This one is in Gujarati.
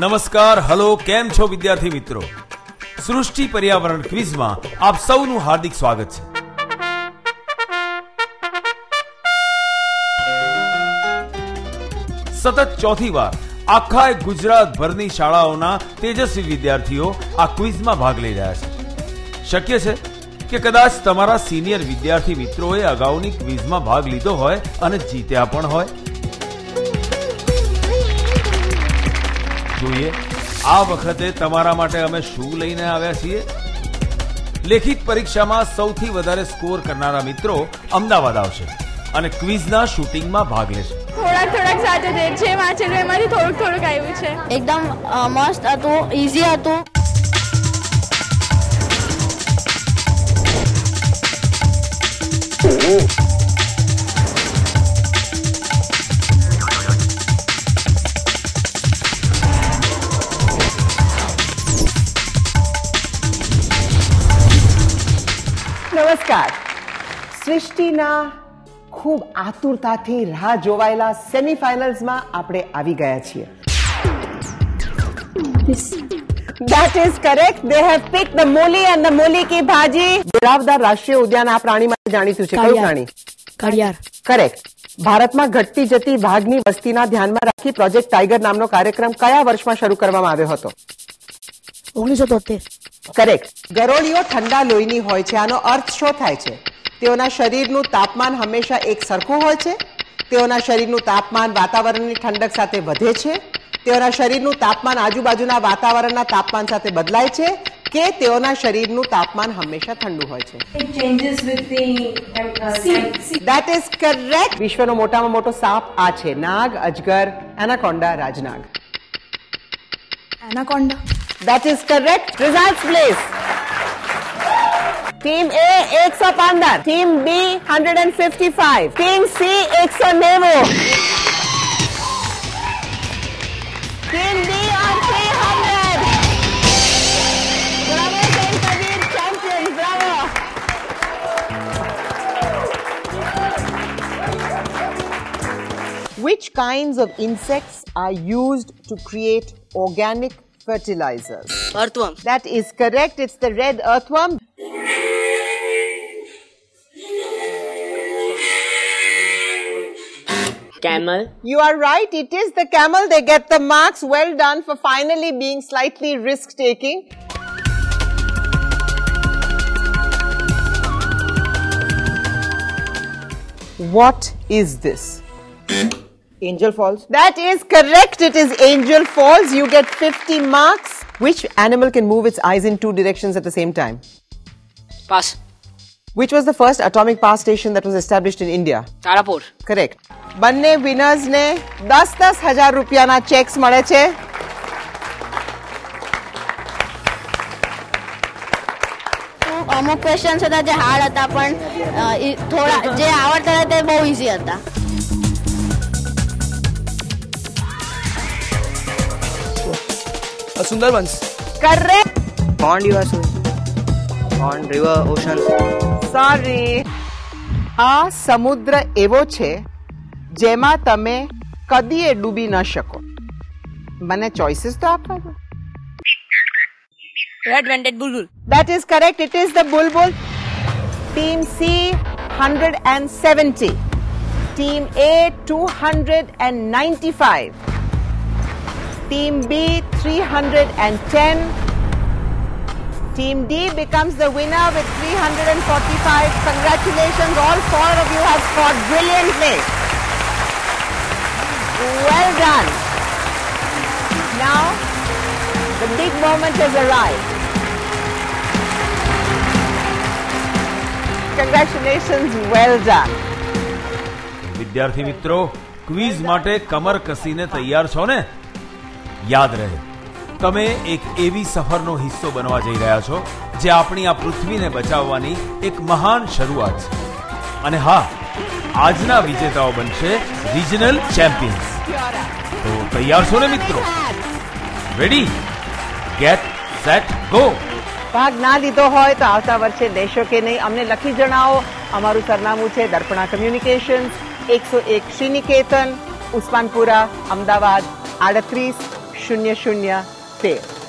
નમસ્કાર, હલો, કેમ છો વિદ્યાર્થી મિત્રો? સૃષ્ટિ પર્યાવરણ ક્વિઝમાં આપ સૌનું હાર્દિક સ્વાગત છે. સતત ચોથી વાર આખા ગુજરાતભરની શાળાઓના તેજસ્વી વિદ્યાર્થીઓ આ ક્વિઝમાં ભાગ લઈ રહ્યા છે. શક્ય છે કે કદાચ તમારા સિનિયર વિદ્યાર્થી મિત્રોએ અગાઉની ક્વિઝમાં ભાગ લીધો હોય અને જીત્યા પણ હોય. જોઈએ આ વખતે તમારા માટે અમે શું લઈને આવ્યા છીએ. લેખિત પરીક્ષામાં સૌથી વધારે સ્કોર કરનારા મિત્રો અમદાવાદ આવશે અને ક્વિઝના શૂટિંગમાં ભાગ લેશે. થોડાક સાથે જે વાંચેલું એમાંથી થોડુંક આવ્યું છે. એકદમ મસ્ત હતું, ઈઝી હતું. નમસ્કાર. સૃષ્ટિના ખૂબ આતુરતાથી રાહ જોવાયેલા સેમીફાઇનલ્સમાં આપણે આવી ગયા છીએ. That is correct. They have picked the મૂલી and the મૂલી કી ભાજી. બોરાવદાર રાષ્ટ્રીય ઉદ્યાન આ પ્રાણી માટે જાણીતું છે. કયું પ્રાણી? ઘડિયાળ. કરેક્ટ. ભારતમાં ઘટતી જતી વાઘની વસ્તીના ધ્યાનમાં રાખી પ્રોજેક્ટ ટાઈગર નામનો કાર્યક્રમ કયા વર્ષમાં શરૂ કરવામાં આવ્યો હતો? 1973. કરેક્ટ. ગરોળીઓ ઠંડા લોહીની હોય છે. આનો અર્થ શું થાય છે? તેઓના શરીરનું તાપમાન હંમેશા એક સરખું હોય છે. તેઓના શરીરનું તાપમાન વાતાવરણની ઠંડક સાથે વધે છે. તેઓના શરીરનું તાપમાન આજુબાજુના વાતાવરણના તાપમાન સાથે બદલાય છે કે તેઓના શરીરનું તાપમાન હંમેશા ઠંડુ હોય છે. It changes with the sea. That is correct. વિશ્વનો મોટામાં મોટો સાપ આ છે. નાગ, અજગર, એનાકોન્ડા, રાજનાગ. Anaconda. That is correct. Results please. Team A 115, Team B 155, Team C 190, Team D on 300. Bravo Saint Kabir champions, bravo. Which kinds of insects are used to create organic fertilizers? Earthworm. That is correct. It's the red earthworm. Camel. You are right. It is the camel. They get the marks. Well done for finally being slightly risk-taking. What is this? Angel Falls. That is correct. It is Angel Falls. You get 50 marks. Which animal can move its eyes in two directions at the same time? Pass. Which was the first atomic power station that was established in India? Tarapur. Correct. બંને વિનર્સને 10,000 રૂપિયાના ચેક્સ મળે છે. અમુક ક્વેશ્ચન્સ હતા જે હાર્ડ હતા પણ થોડા જે આવડતા હતા તે બહુ ઈઝી હતા. Sundarbans. Correct. Pond you are saying? Pond, river, ocean. Sorry. આ સમુદ્ર એવો છે જેમાં તમે કદીએ ડૂબી ન શકો. મને ચોઇસીસ તો આપવા દો. Red-banded bulbul. That is correct. It is the bulbul. Team C 170. Team A 295. Team B 310. Team D becomes the winner with 345. Congratulations. All four of you have scored brilliantly. Well done. Now, the big moment has arrived. Congratulations. Well done. વિદ્યાર્થી મિત્રો, ક્વિઝ માટે કમર કસીને તૈયાર છો ને? યાદ રહે, તમે એક એવી સફરનો હિસ્સો બનવા જઈ રહ્યા છો જે આપણી આ પૃથ્વીને બચાવવાની એક મહાન શરૂઆત છે. અને હા, આજના વિજેતાઓ બનશે રિજનલ ચેમ્પિયન્સ. તો તૈયાર છો ને મિત્રો? Ready, get set go. ભાગ ના લીધો હોય તો આવતા વર્ષે લેશો કે નહીં અમને લખી જણાવો. અમારું સરનામું છે દર્પણા કમ્યુનિકેશન્સ, 101 શ્રીનિકેતન, ઉસ્માનપુરા, અમદાવાદ 38 0013.